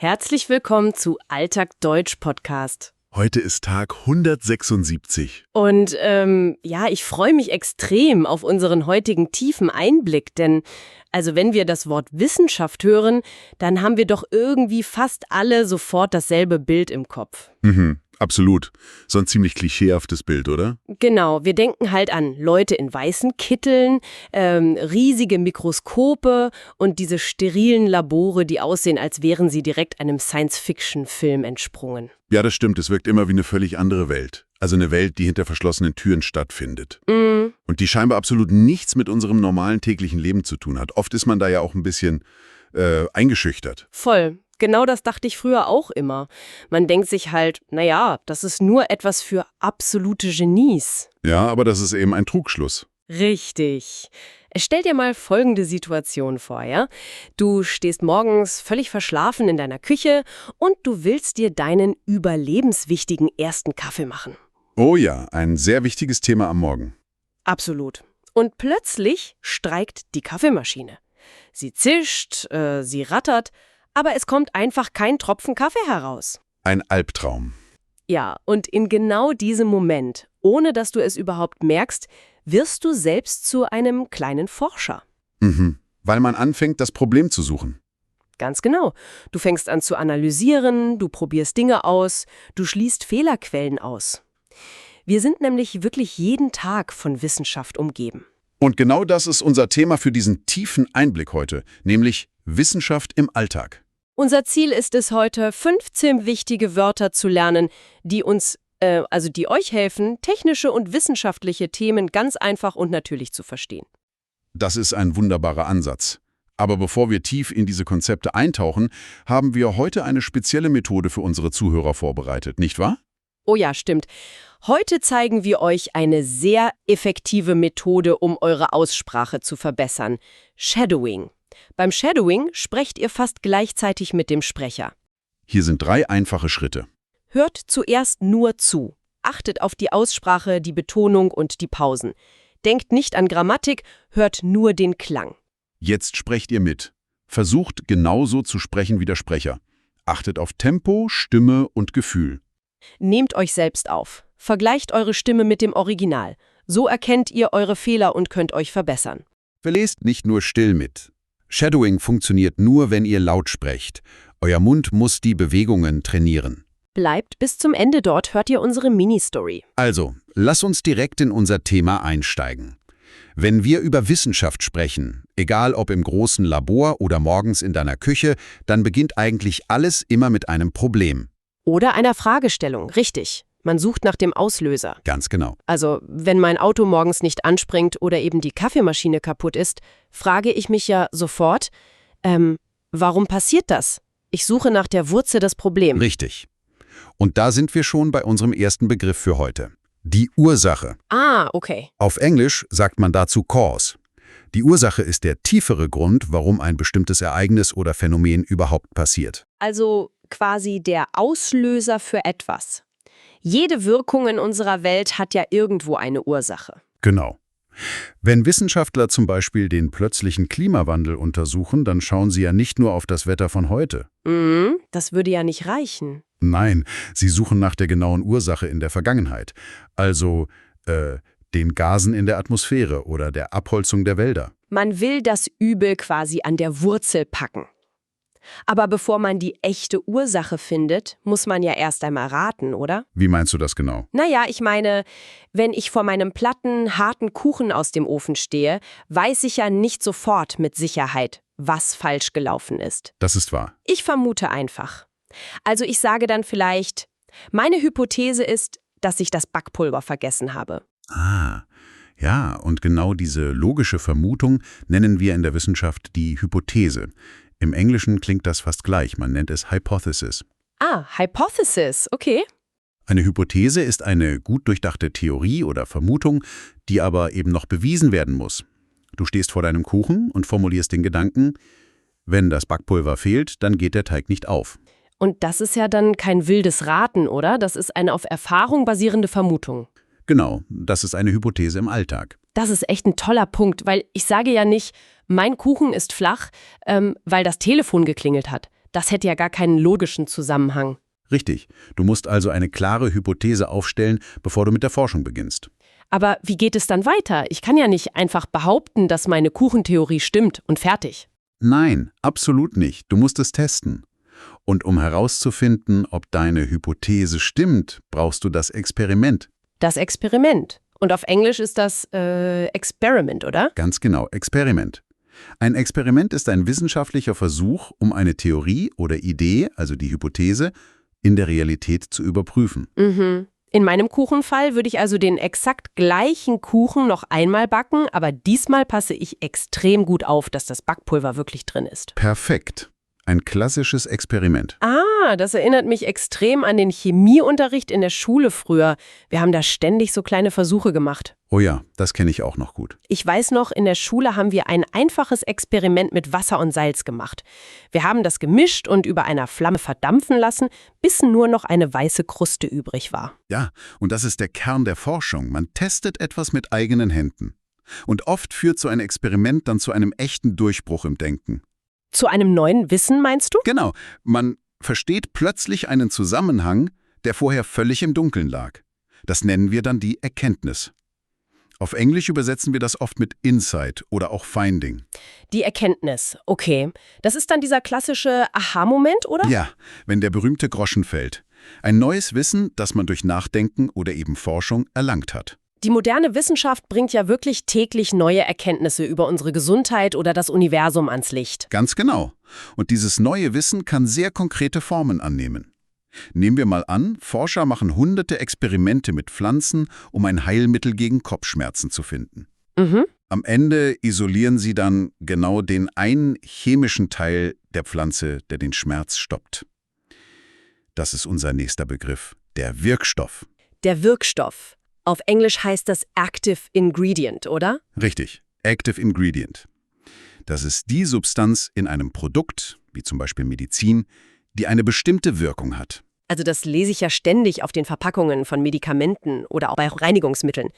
Herzlich willkommen zu Alltag Deutsch Podcast. Heute ist Tag 176. Und ich freue mich extrem auf unseren heutigen tiefen Einblick, denn also wenn wir das Wort Wissenschaft hören, dann haben wir doch irgendwie fast alle sofort dasselbe Bild im Kopf. Absolut. So ein ziemlich klischeehaftes Bild, oder? Genau, wir denken halt an Leute in weißen Kitteln, riesige Mikroskope und diese sterilen Labore, die aussehen, als wären sie direkt einem Science-Fiction-Film entsprungen. Ja, das stimmt. Es wirkt immer wie eine völlig andere Welt. Also eine Welt, die hinter verschlossenen Türen stattfindet. Und die scheinbar absolut nichts mit unserem normalen täglichen Leben zu tun hat. Oft ist man da ja auch ein bisschen eingeschüchtert. Voll. Genau das dachte ich früher auch immer. Man denkt sich halt, naja, das ist nur etwas für absolute Genies. Ja, aber das ist eben ein Trugschluss. Richtig. Stell dir mal folgende Situation vor, ja? Du stehst morgens völlig verschlafen in deiner Küche und du willst dir deinen überlebenswichtigen ersten Kaffee machen. Oh ja, ein sehr wichtiges Thema am Morgen. Absolut. Und plötzlich streikt die Kaffeemaschine. Sie zischt, sie rattert, aber es kommt einfach kein Tropfen Kaffee heraus. Ein Albtraum. Ja, und in genau diesem Moment, ohne dass du es überhaupt merkst, wirst du selbst zu einem kleinen Forscher. Weil man anfängt, das Problem zu suchen. Ganz genau. Du fängst an zu analysieren, du probierst Dinge aus, du schließt Fehlerquellen aus. Wir sind nämlich wirklich jeden Tag von Wissenschaft umgeben. Und genau das ist unser Thema für diesen tiefen Einblick heute, nämlich Wissenschaft im Alltag. Unser Ziel ist es heute, 15 wichtige Wörter zu lernen, die die euch helfen, technische und wissenschaftliche Themen ganz einfach und natürlich zu verstehen. Das ist ein wunderbarer Ansatz. Aber bevor wir tief in diese Konzepte eintauchen, haben wir heute eine spezielle Methode für unsere Zuhörer vorbereitet, nicht wahr? Oh ja, stimmt. Heute zeigen wir euch eine sehr effektive Methode, um eure Aussprache zu verbessern. Shadowing. Beim Shadowing sprecht ihr fast gleichzeitig mit dem Sprecher. Hier sind 3 einfache Schritte. Hört zuerst nur zu. Achtet auf die Aussprache, die Betonung und die Pausen. Denkt nicht an Grammatik, hört nur den Klang. Jetzt sprecht ihr mit. Versucht genauso zu sprechen wie der Sprecher. Achtet auf Tempo, Stimme und Gefühl. Nehmt euch selbst auf. Vergleicht eure Stimme mit dem Original. So erkennt ihr eure Fehler und könnt euch verbessern. Verlest nicht nur still mit. Shadowing funktioniert nur, wenn ihr laut sprecht. Euer Mund muss die Bewegungen trainieren. Bleibt bis zum Ende dort, hört ihr unsere Mini-Story. Also, lass uns direkt in unser Thema einsteigen. Wenn wir über Wissenschaft sprechen, egal ob im großen Labor oder morgens in deiner Küche, dann beginnt eigentlich alles immer mit einem Problem. Oder einer Fragestellung, richtig. Man sucht nach dem Auslöser. Ganz genau. Also, wenn mein Auto morgens nicht anspringt oder eben die Kaffeemaschine kaputt ist, frage ich mich ja sofort, warum passiert das? Ich suche nach der Wurzel des Problems. Richtig. Und da sind wir schon bei unserem ersten Begriff für heute. Die Ursache. Ah, okay. Auf Englisch sagt man dazu Cause. Die Ursache ist der tiefere Grund, warum ein bestimmtes Ereignis oder Phänomen überhaupt passiert. Also quasi der Auslöser für etwas. Jede Wirkung in unserer Welt hat ja irgendwo eine Ursache. Genau. Wenn Wissenschaftler zum Beispiel den plötzlichen Klimawandel untersuchen, dann schauen sie ja nicht nur auf das Wetter von heute. Das würde ja nicht reichen. Nein, sie suchen nach der genauen Ursache in der Vergangenheit. Also den Gasen in der Atmosphäre oder der Abholzung der Wälder. Man will das Übel quasi an der Wurzel packen. Aber bevor man die echte Ursache findet, muss man ja erst einmal raten, oder? Wie meinst du das genau? Naja, ich meine, wenn ich vor meinem platten, harten Kuchen aus dem Ofen stehe, weiß ich ja nicht sofort mit Sicherheit, was falsch gelaufen ist. Das ist wahr. Ich vermute einfach. Also ich sage dann vielleicht, meine Hypothese ist, dass ich das Backpulver vergessen habe. Ah, ja, und genau diese logische Vermutung nennen wir in der Wissenschaft die Hypothese. Im Englischen klingt das fast gleich, man nennt es Hypothesis. Ah, Hypothesis, okay. Eine Hypothese ist eine gut durchdachte Theorie oder Vermutung, die aber eben noch bewiesen werden muss. Du stehst vor deinem Kuchen und formulierst den Gedanken, wenn das Backpulver fehlt, dann geht der Teig nicht auf. Und das ist ja dann kein wildes Raten, oder? Das ist eine auf Erfahrung basierende Vermutung. Genau, das ist eine Hypothese im Alltag. Das ist echt ein toller Punkt, weil ich sage ja nicht, mein Kuchen ist flach, weil das Telefon geklingelt hat. Das hätte ja gar keinen logischen Zusammenhang. Richtig. Du musst also eine klare Hypothese aufstellen, bevor du mit der Forschung beginnst. Aber wie geht es dann weiter? Ich kann ja nicht einfach behaupten, dass meine Kuchentheorie stimmt und fertig. Nein, absolut nicht. Du musst es testen. Und um herauszufinden, ob deine Hypothese stimmt, brauchst du das Experiment. Das Experiment. Und auf Englisch ist das Experiment, oder? Ganz genau, Experiment. Ein Experiment ist ein wissenschaftlicher Versuch, um eine Theorie oder Idee, also die Hypothese, in der Realität zu überprüfen. Mhm. In meinem Kuchenfall würde ich also den exakt gleichen Kuchen noch einmal backen, aber diesmal passe ich extrem gut auf, dass das Backpulver wirklich drin ist. Perfekt. Ein klassisches Experiment. Ah, das erinnert mich extrem an den Chemieunterricht in der Schule früher. Wir haben da ständig so kleine Versuche gemacht. Oh ja, das kenne ich auch noch gut. Ich weiß noch, in der Schule haben wir ein einfaches Experiment mit Wasser und Salz gemacht. Wir haben das gemischt und über einer Flamme verdampfen lassen, bis nur noch eine weiße Kruste übrig war. Ja, und das ist der Kern der Forschung. Man testet etwas mit eigenen Händen. Und oft führt so ein Experiment dann zu einem echten Durchbruch im Denken. Zu einem neuen Wissen, meinst du? Genau, man versteht plötzlich einen Zusammenhang, der vorher völlig im Dunkeln lag. Das nennen wir dann die Erkenntnis. Auf Englisch übersetzen wir das oft mit Insight oder auch Finding. Die Erkenntnis, okay. Das ist dann dieser klassische Aha-Moment, oder? Ja, wenn der berühmte Groschen fällt. Ein neues Wissen, das man durch Nachdenken oder eben Forschung erlangt hat. Die moderne Wissenschaft bringt ja wirklich täglich neue Erkenntnisse über unsere Gesundheit oder das Universum ans Licht. Ganz genau. Und dieses neue Wissen kann sehr konkrete Formen annehmen. Nehmen wir mal an, Forscher machen hunderte Experimente mit Pflanzen, um ein Heilmittel gegen Kopfschmerzen zu finden. Mhm. Am Ende isolieren sie dann genau den einen chemischen Teil der Pflanze, der den Schmerz stoppt. Das ist unser nächster Begriff, der Wirkstoff. Der Wirkstoff. Auf Englisch heißt das Active Ingredient, oder? Richtig, Active Ingredient. Das ist die Substanz in einem Produkt, wie zum Beispiel Medizin, die eine bestimmte Wirkung hat. Also das lese ich ja ständig auf den Verpackungen von Medikamenten oder auch bei Reinigungsmitteln.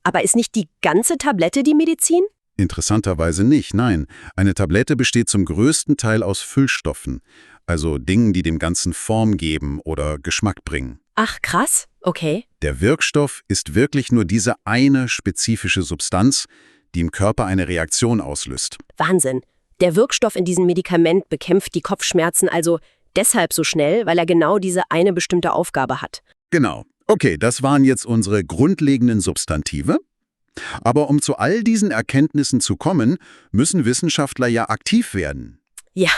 Aber ist nicht die ganze Tablette die Medizin? Interessanterweise nicht, nein. Eine Tablette besteht zum größten Teil aus Füllstoffen, also Dingen, die dem Ganzen Form geben oder Geschmack bringen. Ach, krass. Okay. Der Wirkstoff ist wirklich nur diese eine spezifische Substanz, die im Körper eine Reaktion auslöst. Wahnsinn. Der Wirkstoff in diesem Medikament bekämpft die Kopfschmerzen also deshalb so schnell, weil er genau diese eine bestimmte Aufgabe hat. Genau. Okay, das waren jetzt unsere grundlegenden Substantive. Aber um zu all diesen Erkenntnissen zu kommen, müssen Wissenschaftler ja aktiv werden. Ja,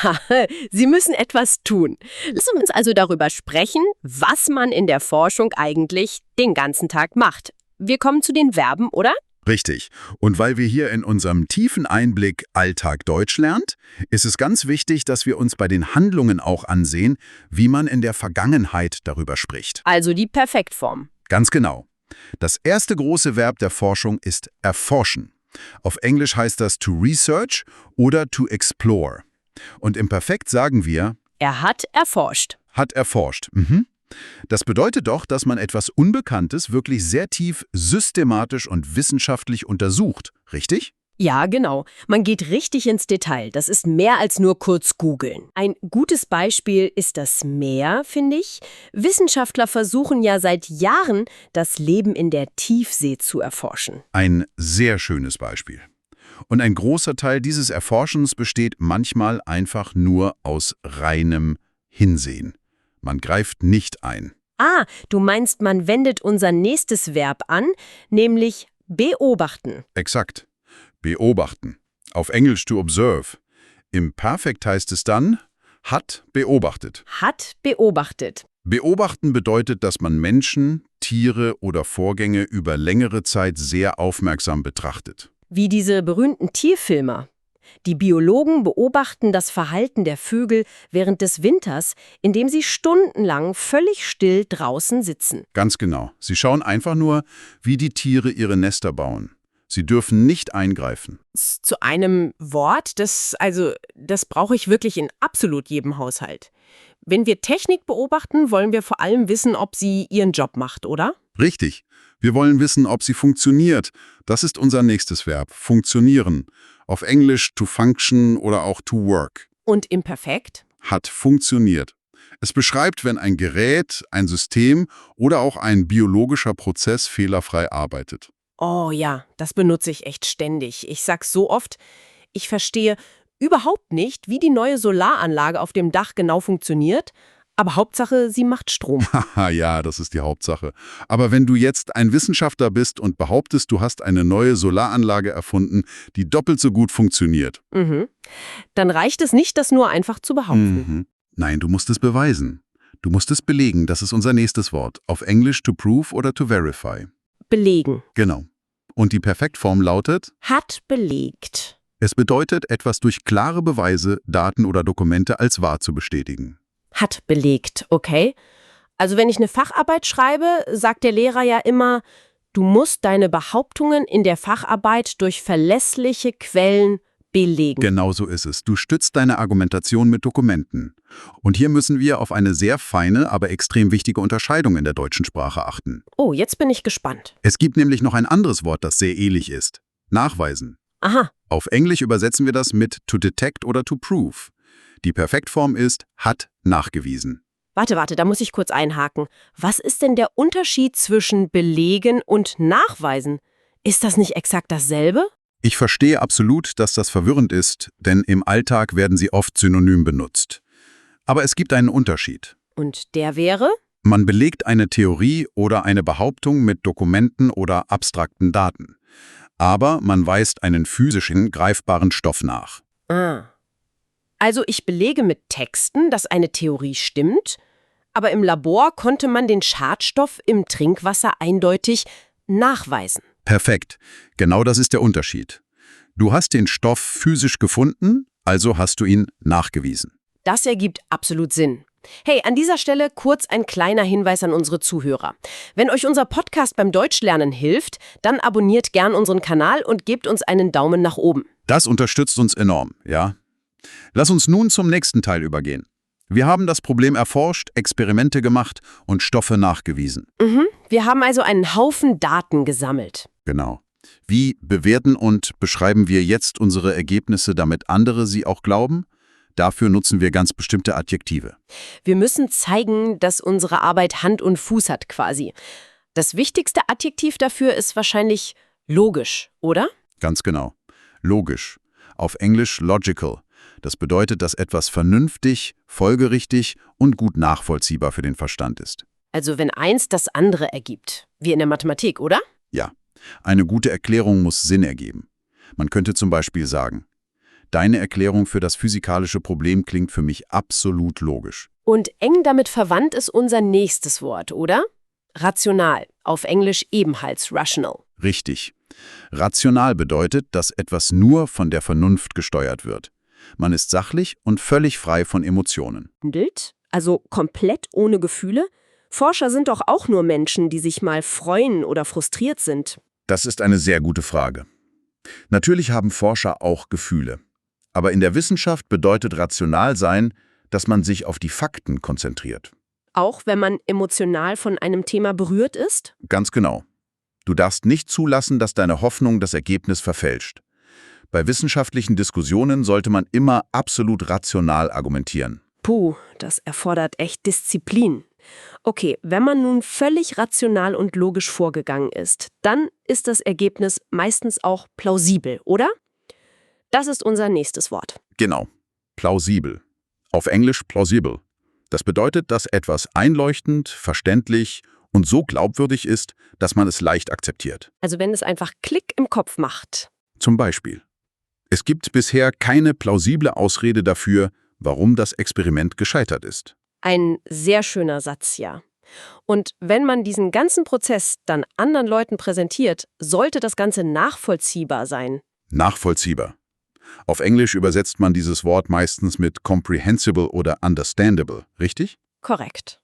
sie müssen etwas tun. Lassen wir uns also darüber sprechen, was man in der Forschung eigentlich den ganzen Tag macht. Wir kommen zu den Verben, oder? Richtig. Und weil wir hier in unserem tiefen Einblick Alltag Deutsch lernt, ist es ganz wichtig, dass wir uns bei den Handlungen auch ansehen, wie man in der Vergangenheit darüber spricht. Also die Perfektform. Ganz genau. Das erste große Verb der Forschung ist erforschen. Auf Englisch heißt das to research oder to explore. Und im Perfekt sagen wir, Er hat erforscht. hat erforscht. Das bedeutet doch, dass man etwas Unbekanntes wirklich sehr tief, systematisch und wissenschaftlich untersucht, richtig? Ja, genau. Man geht richtig ins Detail. Das ist mehr als nur kurz googeln. Ein gutes Beispiel ist das Meer, finde ich. Wissenschaftler versuchen ja seit Jahren, das Leben in der Tiefsee zu erforschen. Ein sehr schönes Beispiel. Und ein großer Teil dieses Erforschens besteht manchmal einfach nur aus reinem Hinsehen. Man greift nicht ein. Ah, du meinst, man wendet unser nächstes Verb an, nämlich beobachten. Exakt. Beobachten. Auf Englisch to observe. Im Perfekt heißt es dann, hat beobachtet. Hat beobachtet. Beobachten bedeutet, dass man Menschen, Tiere oder Vorgänge über längere Zeit sehr aufmerksam betrachtet. Wie diese berühmten Tierfilmer. Die Biologen beobachten das Verhalten der Vögel während des Winters, indem sie stundenlang völlig still draußen sitzen. Ganz genau. Sie schauen einfach nur, wie die Tiere ihre Nester bauen. Sie dürfen nicht eingreifen. Zu einem Wort, das brauche ich wirklich in absolut jedem Haushalt. Wenn wir Technik beobachten, wollen wir vor allem wissen, ob sie ihren Job macht, oder? Richtig. Wir wollen wissen, ob sie funktioniert. Das ist unser nächstes Verb, funktionieren. Auf Englisch to function oder auch to work. Und im Perfekt? hat funktioniert. Es beschreibt, wenn ein Gerät, ein System oder auch ein biologischer Prozess fehlerfrei arbeitet. Oh ja, das benutze ich echt ständig. Ich sag so oft, ich verstehe überhaupt nicht, wie die neue Solaranlage auf dem Dach genau funktioniert, aber Hauptsache, sie macht Strom. Haha, ja, das ist die Hauptsache. Aber wenn du jetzt ein Wissenschaftler bist und behauptest, du hast eine neue Solaranlage erfunden, die doppelt so gut funktioniert. Dann reicht es nicht, das nur einfach zu behaupten. Mhm. Nein, du musst es beweisen. Du musst es belegen, das ist unser nächstes Wort. Auf Englisch to prove oder to verify. Belegen. Genau. Und die Perfektform lautet: Hat belegt. Es bedeutet, etwas durch klare Beweise, Daten oder Dokumente als wahr zu bestätigen. Hat belegt, okay. Also wenn ich eine Facharbeit schreibe, sagt der Lehrer ja immer, du musst deine Behauptungen in der Facharbeit durch verlässliche Quellen belegen. Genau so ist es. Du stützt deine Argumentation mit Dokumenten. Und hier müssen wir auf eine sehr feine, aber extrem wichtige Unterscheidung in der deutschen Sprache achten. Oh, jetzt bin ich gespannt. Es gibt nämlich noch ein anderes Wort, das sehr ähnlich ist. Nachweisen. Aha, Auf Englisch übersetzen wir das mit to detect oder to prove. Die Perfektform ist hat nachgewiesen. warte, da muss ich kurz einhaken. Was ist denn der Unterschied zwischen belegen und nachweisen? Ist das nicht exakt dasselbe? Ich verstehe absolut, dass das verwirrend ist, denn im Alltag werden sie oft synonym benutzt. Aber es gibt einen Unterschied. Und der wäre? Man belegt eine Theorie oder eine Behauptung mit Dokumenten oder abstrakten Daten. Aber man weist einen physischen, greifbaren Stoff nach. Ah. Also ich belege mit Texten, dass eine Theorie stimmt, aber im Labor konnte man den Schadstoff im Trinkwasser eindeutig nachweisen. Perfekt. Genau das ist der Unterschied. Du hast den Stoff physisch gefunden, also hast du ihn nachgewiesen. Das ergibt absolut Sinn. Hey, an dieser Stelle kurz ein kleiner Hinweis an unsere Zuhörer. Wenn euch unser Podcast beim Deutschlernen hilft, dann abonniert gern unseren Kanal und gebt uns einen Daumen nach oben. Das unterstützt uns enorm, ja? Lass uns nun zum nächsten Teil übergehen. Wir haben das Problem erforscht, Experimente gemacht und Stoffe nachgewiesen. Wir haben also einen Haufen Daten gesammelt. Genau. Wie bewerten und beschreiben wir jetzt unsere Ergebnisse, damit andere sie auch glauben? Dafür nutzen wir ganz bestimmte Adjektive. Wir müssen zeigen, dass unsere Arbeit Hand und Fuß hat quasi. Das wichtigste Adjektiv dafür ist wahrscheinlich logisch, oder? Ganz genau. Logisch. Auf Englisch logical. Das bedeutet, dass etwas vernünftig, folgerichtig und gut nachvollziehbar für den Verstand ist. Also wenn eins das andere ergibt. Wie in der Mathematik, oder? Ja, eine gute Erklärung muss Sinn ergeben. Man könnte zum Beispiel sagen: Deine Erklärung für das physikalische Problem klingt für mich absolut logisch. Und eng damit verwandt ist unser nächstes Wort, oder? Rational. Auf Englisch ebenfalls rational. Richtig. Rational bedeutet, dass etwas nur von der Vernunft gesteuert wird. Man ist sachlich und völlig frei von Emotionen. Handelt? Also komplett ohne Gefühle? Forscher sind doch auch nur Menschen, die sich mal freuen oder frustriert sind. Das ist eine sehr gute Frage. Natürlich haben Forscher auch Gefühle. Aber in der Wissenschaft bedeutet rational sein, dass man sich auf die Fakten konzentriert. Auch wenn man emotional von einem Thema berührt ist? Ganz genau. Du darfst nicht zulassen, dass deine Hoffnung das Ergebnis verfälscht. Bei wissenschaftlichen Diskussionen sollte man immer absolut rational argumentieren. Puh, das erfordert echt Disziplin. Okay, wenn man nun völlig rational und logisch vorgegangen ist, dann ist das Ergebnis meistens auch plausibel, oder? Das ist unser nächstes Wort. Genau. Plausibel. Auf Englisch plausible. Das bedeutet, dass etwas einleuchtend, verständlich und so glaubwürdig ist, dass man es leicht akzeptiert. Also wenn es einfach Klick im Kopf macht. Zum Beispiel: Es gibt bisher keine plausible Ausrede dafür, warum das Experiment gescheitert ist. Ein sehr schöner Satz, ja. Und wenn man diesen ganzen Prozess dann anderen Leuten präsentiert, sollte das Ganze nachvollziehbar sein. Nachvollziehbar. Auf Englisch übersetzt man dieses Wort meistens mit comprehensible oder understandable, richtig? Korrekt.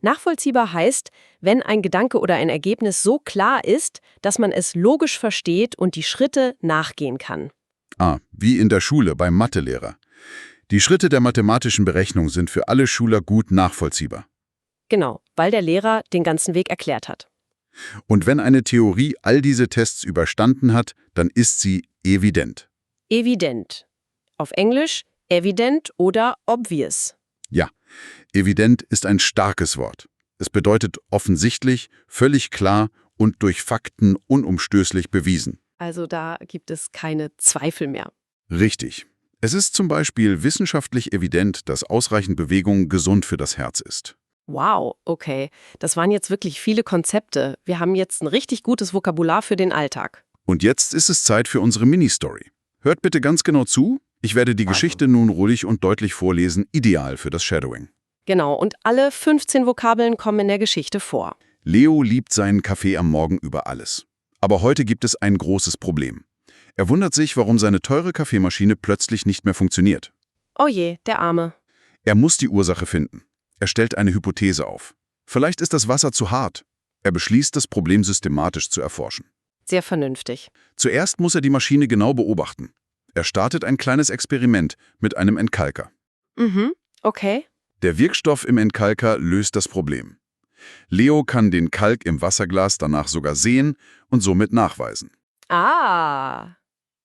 Nachvollziehbar heißt, wenn ein Gedanke oder ein Ergebnis so klar ist, dass man es logisch versteht und die Schritte nachgehen kann. Wie in der Schule beim Mathelehrer. Die Schritte der mathematischen Berechnung sind für alle Schüler gut nachvollziehbar. Genau, weil der Lehrer den ganzen Weg erklärt hat. Und wenn eine Theorie all diese Tests überstanden hat, dann ist sie evident. Evident. Auf Englisch Evident oder obvious? Ja, evident ist ein starkes Wort. Es bedeutet offensichtlich, völlig klar und durch Fakten unumstößlich bewiesen. Also da gibt es keine Zweifel mehr. Richtig. Es ist zum Beispiel wissenschaftlich evident, dass ausreichend Bewegung gesund für das Herz ist. Wow, okay. Das waren jetzt wirklich viele Konzepte. Wir haben jetzt ein richtig gutes Vokabular für den Alltag. Und jetzt ist es Zeit für unsere Mini-Story. Hört bitte ganz genau zu. Ich werde die Geschichte nun ruhig und deutlich vorlesen, ideal für das Shadowing. Genau, und alle 15 Vokabeln kommen in der Geschichte vor. Leo liebt seinen Kaffee am Morgen über alles. Aber heute gibt es ein großes Problem. Er wundert sich, warum seine teure Kaffeemaschine plötzlich nicht mehr funktioniert. Oh je, der Arme. Er muss die Ursache finden. Er stellt eine Hypothese auf. Vielleicht ist das Wasser zu hart. Er beschließt, das Problem systematisch zu erforschen. Sehr vernünftig. Zuerst muss er die Maschine genau beobachten. Er startet ein kleines Experiment mit einem Entkalker. Okay. Der Wirkstoff im Entkalker löst das Problem. Leo kann den Kalk im Wasserglas danach sogar sehen und somit nachweisen. Ah,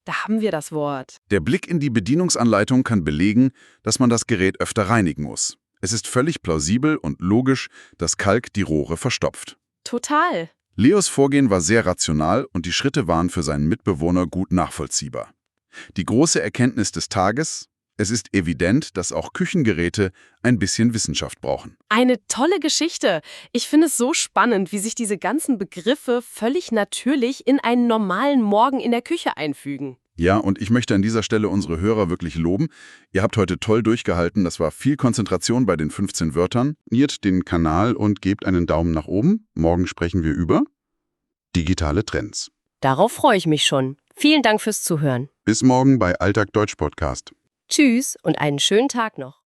da haben wir das Wort. Der Blick in die Bedienungsanleitung kann belegen, dass man das Gerät öfter reinigen muss. Es ist völlig plausibel und logisch, dass Kalk die Rohre verstopft. Total. Leos Vorgehen war sehr rational und die Schritte waren für seinen Mitbewohner gut nachvollziehbar. Die große Erkenntnis des Tages: Es ist evident, dass auch Küchengeräte ein bisschen Wissenschaft brauchen. Eine tolle Geschichte. Ich finde es so spannend, wie sich diese ganzen Begriffe völlig natürlich in einen normalen Morgen in der Küche einfügen. Ja, und ich möchte an dieser Stelle unsere Hörer wirklich loben. Ihr habt heute toll durchgehalten, das war viel Konzentration bei den 15 Wörtern. Abonniert den Kanal und gebt einen Daumen nach oben. Morgen sprechen wir über digitale Trends. Darauf freue ich mich schon. Vielen Dank fürs Zuhören. Bis morgen bei Alltag Deutsch Podcast. Tschüss und einen schönen Tag noch.